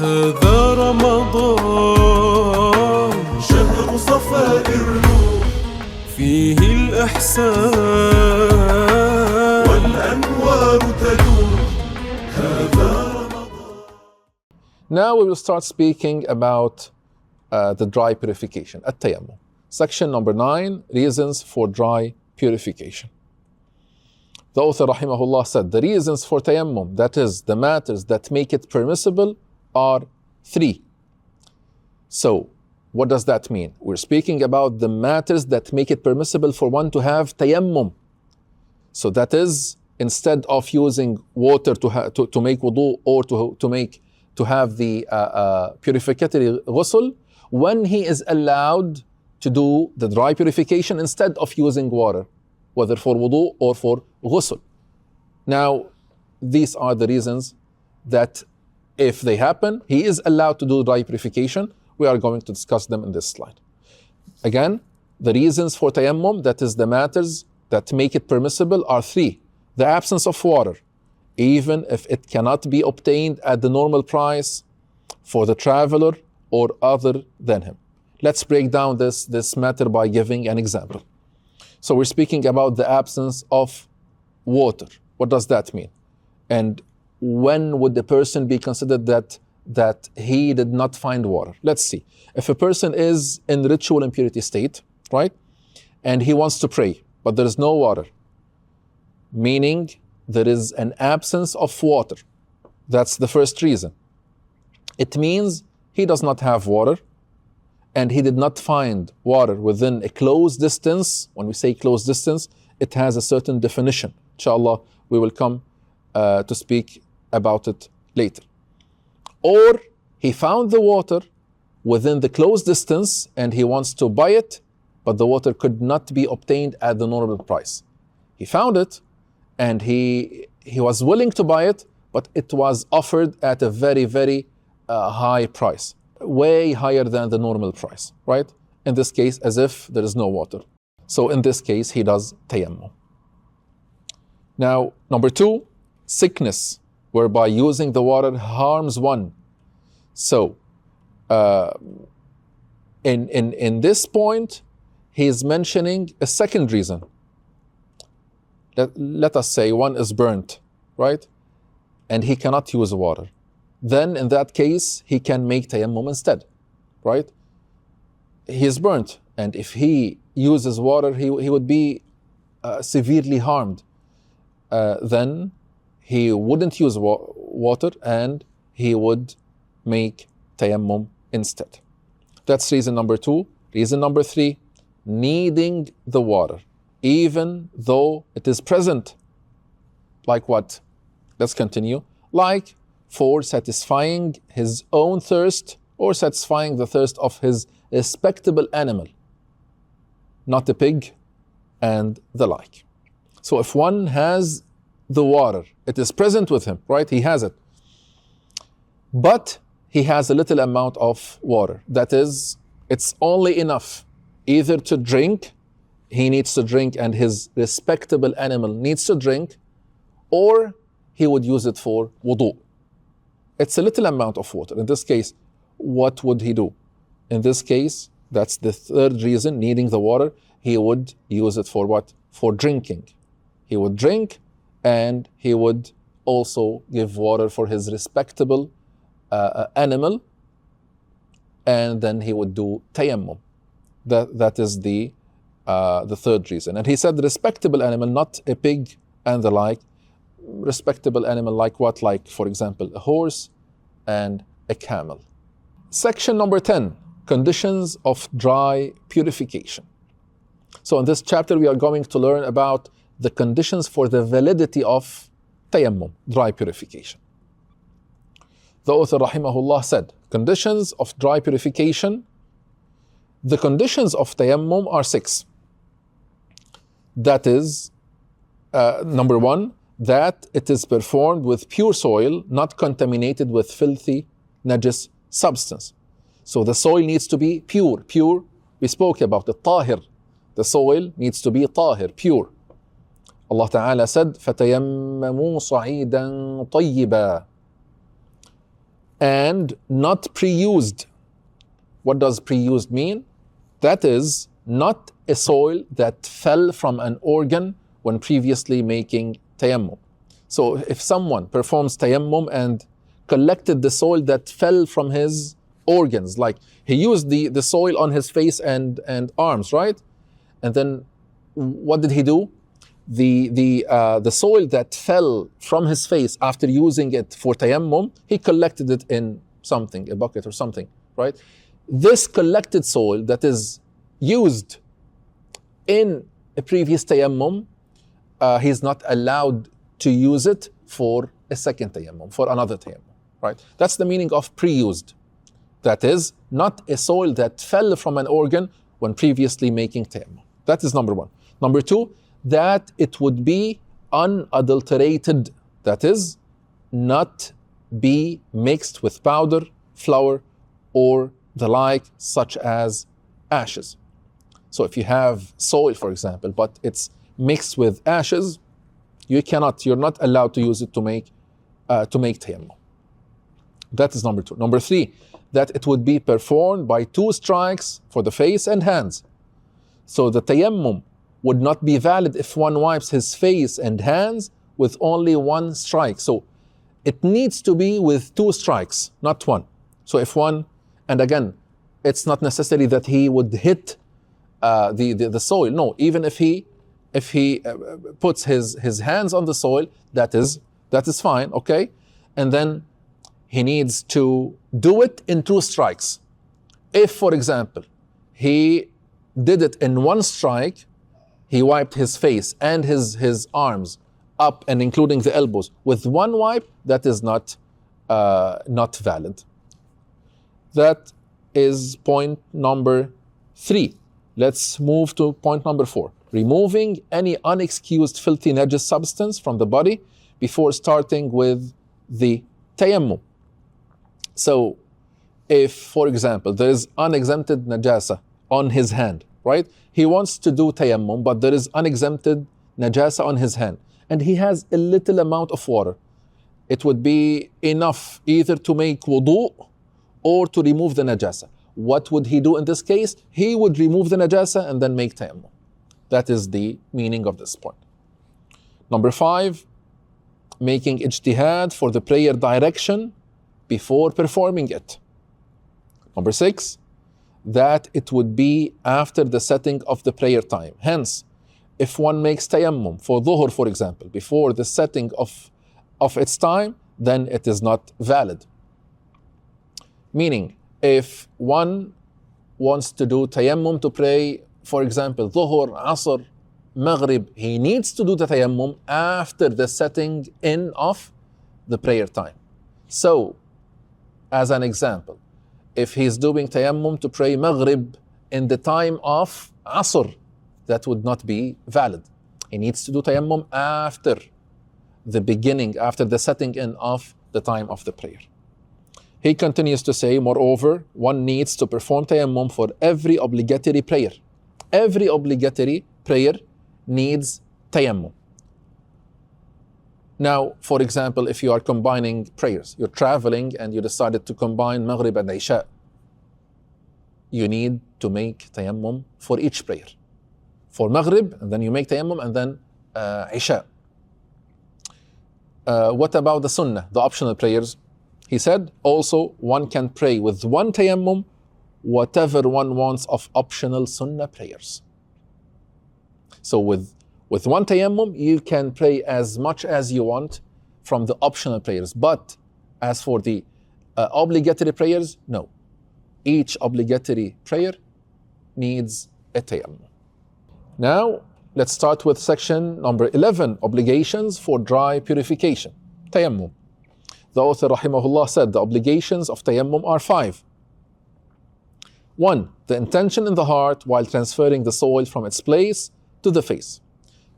هذا رمضان شهر صفاء الروح فيه الإحسان والأنوار تدور هذا رمضان. Now we will start speaking about the dry purification, Tayammum. Section number 9, reasons for dry purification. The author rahimahullah said, the reasons for Tayammum, that is, the matters that make it permissible, are 3. So, what does that mean? We're speaking about the matters that make it permissible for one to have Tayammum. So that is, instead of using water to make wudu or to have the purificatory ghusl, when he is allowed to do the dry purification instead of using water, whether for wudu or for ghusl. Now, these are the reasons that if they happen, he is allowed to do dry purification. We are going to discuss them in this slide. Again, the reasons for tayammum, that is the matters that make it permissible, are 3. The absence of water, even if it cannot be obtained at the normal price for the traveler or other than him. Let's break down this matter by giving an example. So we're speaking about the absence of water. What does that mean? And when would the person be considered that he did not find water? Let's see. If a person is in ritual impurity state, right? And he wants to pray, but there is no water, meaning there is an absence of water. That's the first reason. It means he does not have water, and he did not find water within a close distance. When we say close distance, it has a certain definition. Inshallah, we will come to speak about it later. Or he found the water within the close distance and he wants to buy it, but the water could not be obtained at the normal price. He found it and he was willing to buy it, but it was offered at a very, very high price, way higher than the normal price, right? In this case, as if there is no water. So in this case, he does tayammum. Now, number 2, sickness, whereby using the water harms one. So, in this point, he is mentioning a second reason. Let us say one is burnt, right? And he cannot use water. Then in that case, he can make tayammum instead, right? He is burnt, and if he uses water, he would be severely harmed. Then he wouldn't use water and he would make tayammum instead. That's reason number 2. Reason number 3, needing the water, even though it is present. Like what? Let's continue. Like for satisfying his own thirst or satisfying the thirst of his respectable animal, not a pig and the like. So if one has the water, it is present with him, right? He has it. But he has a little amount of water. That is, it's only enough either to drink, he needs to drink and his respectable animal needs to drink, or he would use it for wudu. It's a little amount of water. In this case, what would he do? In this case, that's the third reason, needing the water, he would use it for what? For drinking. He would drink and he would also give water for his respectable animal, and then he would do tayammum. That is the third reason. And he said respectable animal, not a pig and the like. Respectable animal like what? Like, for example, a horse and a camel. Section number 10, conditions of dry purification. So in this chapter, we are going to learn about the conditions for the validity of tayammum, dry purification. The author rahimahullah said, conditions of dry purification. The conditions of tayammum are 6. That is, number 1, that it is performed with pure soil, not contaminated with filthy, najis substance. So the soil needs to be pure. Pure, we spoke about the tahir. The soil needs to be tahir, pure. Allah Ta'ala said, فَتَيَمَّمُوا صَعِيدًا طَيِّبًا. and not pre-used. What does pre-used mean? That is not a soil that fell from an organ when previously making tayammum. So if someone performs tayammum and collected the soil that fell from his organs, like he used the soil on his face and arms, right? And then what did he do? The soil that fell from his face after using it for tayammum, he collected it in something, a bucket or something, right? This collected soil that is used in a previous tayammum, he's not allowed to use it for a second tayammum, for another tayammum, right? That's the meaning of pre-used. That is not a soil that fell from an organ when previously making tayammum. That is number one. Number two, that it would be unadulterated. That is, not be mixed with powder, flour, or the like, such as ashes. So if you have soil, for example, but it's mixed with ashes, you're not allowed to use it to make tayammum. That is number two. Number three, that it would be performed by 2 strikes for the face and hands. So the tayammum would not be valid if one wipes his face and hands with only 1 strike. So it needs to be with 2 strikes, not 1. So if one, and again, it's not necessary that he would hit the soil. No, even if he puts his hands on the soil, that is fine, okay? And then he needs to do it in 2 strikes. If, for example, he did it in 1 strike, he wiped his face and his arms up and including the elbows with 1 wipe, that is not valid. That is point number 3. Let's move to point number 4. Removing any unexcused filthy najis substance from the body before starting with the tayammum. So if, for example, there is unexempted najasa on his hand, right? He wants to do tayammum, but there is unexempted najasa on his hand, and he has a little amount of water. It would be enough either to make wudu or to remove the najasa. What would he do in this case? He would remove the najasa and then make tayammum. That is the meaning of this point. Number 5, making ijtihad for the prayer direction before performing it. Number 6, that it would be after the setting of the prayer time. Hence, if one makes tayammum for dhuhr, for example, before the setting of its time, then it is not valid. Meaning, if one wants to do tayammum to pray, for example, dhuhr, asr, maghrib, he needs to do the tayammum after the setting in of the prayer time. So, as an example, if he's doing tayammum to pray maghrib in the time of asr, that would not be valid. He needs to do tayammum after the beginning, after the setting in of the time of the prayer. He continues to say, moreover, one needs to perform tayammum for every obligatory prayer. Every obligatory prayer needs tayammum. Now, for example, if you are combining prayers, you're traveling and you decided to combine Maghrib and Isha, you need to make tayammum for each prayer. For Maghrib, and then you make tayammum, and then Isha. What about the Sunnah, the optional prayers? He said, also, one can pray with 1 tayammum, whatever one wants of optional Sunnah prayers. So with 1 tayammum, you can pray as much as you want from the optional prayers. But as for the obligatory prayers, no. Each obligatory prayer needs a tayammum. Now, let's start with section number 11, obligations for dry purification, tayammum. The author, rahimahullah, said the obligations of tayammum are 5. 1. The intention in the heart while transferring the soil from its place to the face.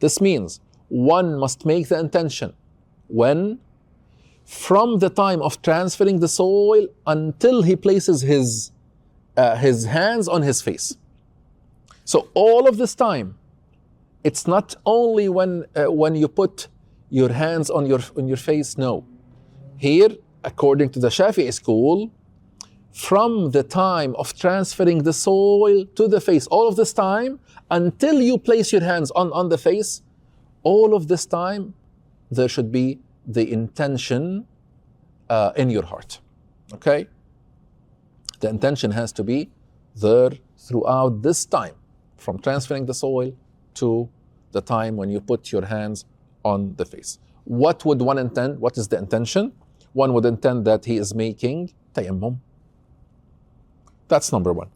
This means one must make the intention when? From the time of transferring the soil until he places his hands on his face. So all of this time, it's not only when you put your hands on your face. No, here according to the Shafi'i school, from the time of transferring the soil to the face, all of this time, until you place your hands on the face, all of this time, there should be the intention in your heart. Okay? The intention has to be there throughout this time, from transferring the soil to the time when you put your hands on the face. What would one intend? What is the intention? One would intend that he is making tayammum. That's number one.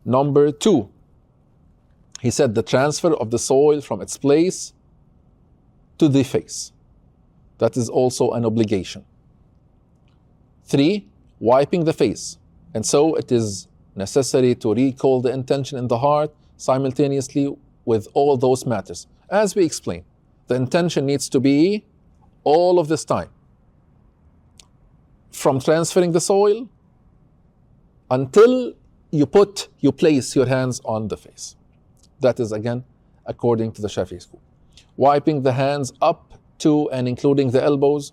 Number two, he said the transfer of the soil from its place to the face. That is also an obligation. 3, wiping the face. And so it is necessary to recall the intention in the heart simultaneously with all those matters. As we explained, the intention needs to be all of this time, from transferring the soil until you place your hands on the face. That is again according to the Shafi'i school. Wiping the hands up to and including the elbows,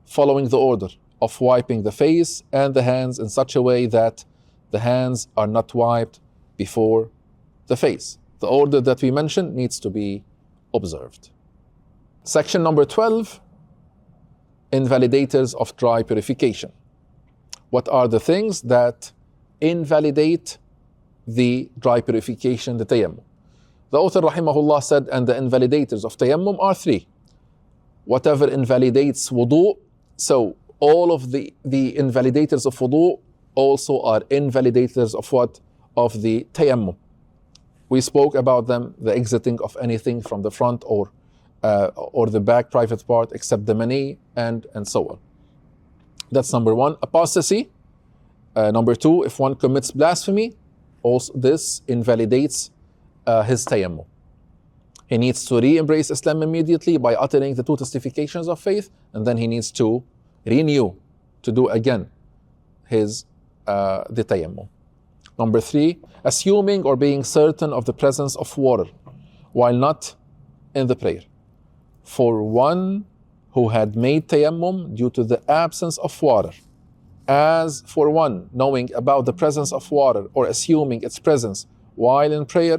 following the order of wiping the face and the hands in such a way that the hands are not wiped before the face. The order that we mentioned needs to be observed. Section number 12, invalidators of dry purification. What are the things that invalidate the dry purification, the tayammum? The author rahimahullah said, and the invalidators of tayammum are 3. Whatever invalidates wudu, so all of the invalidators of wudu also are invalidators of what? Of the tayammum. We spoke about them, the exiting of anything from the front or the back private part except the mani and so on. That's number 1. Apostasy. Number 2, if one commits blasphemy, also this invalidates his tayammum. He needs to re-embrace Islam immediately by uttering the 2 testifications of faith, and then he needs to renew, to do again the tayammum. Number 3, assuming or being certain of the presence of water while not in the prayer. For one who had made tayammum due to the absence of water, as for one knowing about the presence of water or assuming its presence while in prayer,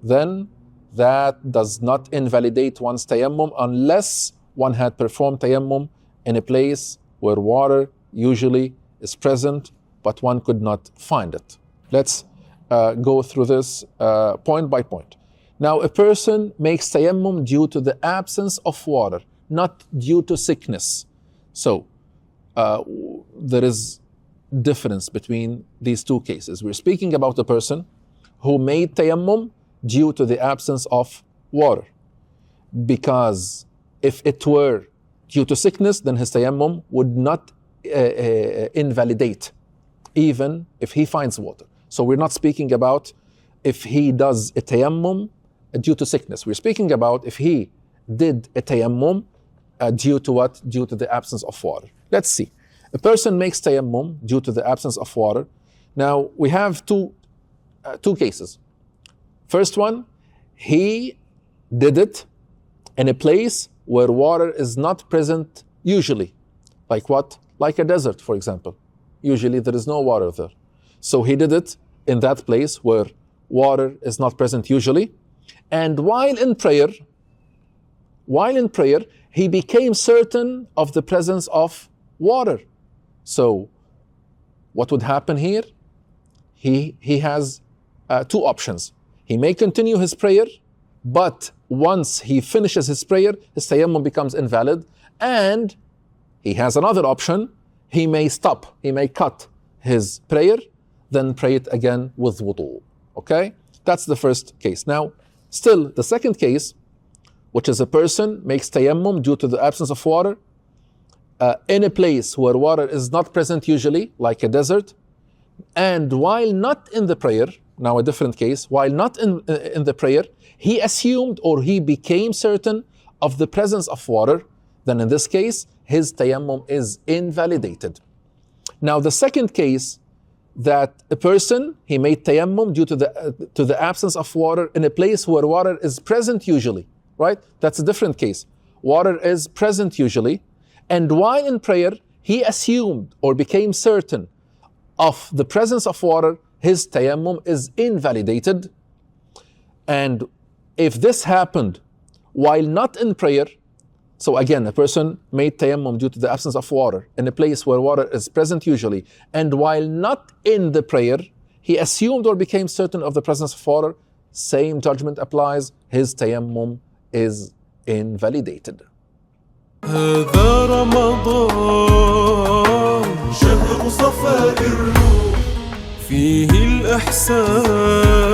then that does not invalidate one's tayammum unless one had performed tayammum in a place where water usually is present, but one could not find it. Let's go through this point by point. Now, a person makes tayammum due to the absence of water, not due to sickness. So, there is difference between these 2 cases. We're speaking about a person who made tayammum due to the absence of water. Because if it were due to sickness, then his tayammum would not invalidate, even if he finds water. So we're not speaking about if he does a tayammum due to sickness. We're speaking about if he did a tayammum due to what? Due to the absence of water. Let's see. A person makes tayammum due to the absence of water. Now, we have two cases. First one, he did it in a place where water is not present usually. Like what? Like a desert, for example. Usually there is no water there. So he did it in that place where water is not present usually. And while in prayer, he became certain of the presence of water. So what would happen here? He has 2 options. He may continue his prayer, but once he finishes his prayer, his tayammum becomes invalid. And he has another option. He may stop, he may cut his prayer, then pray it again with wudu. Okay? That's the first case. Now, still, the second case, which is a person makes tayammum due to the absence of water in a place where water is not present usually, like a desert, and while not in the prayer, now a different case, while not in the prayer, he assumed or he became certain of the presence of water, then in this case, his tayammum is invalidated. Now, the second case, that a person, he made tayammum due to the absence of water in a place where water is present usually, right? That's a different case. Water is present usually, and while in prayer, he assumed or became certain of the presence of water, his tayammum is invalidated. And if this happened while not in prayer, so again, a person made tayammum due to the absence of water in a place where water is present usually, and while not in the prayer, he assumed or became certain of the presence of water, same judgment applies, his tayammum is invalidated. هذا رمضان شهر صفاء الروح فيه الإحسان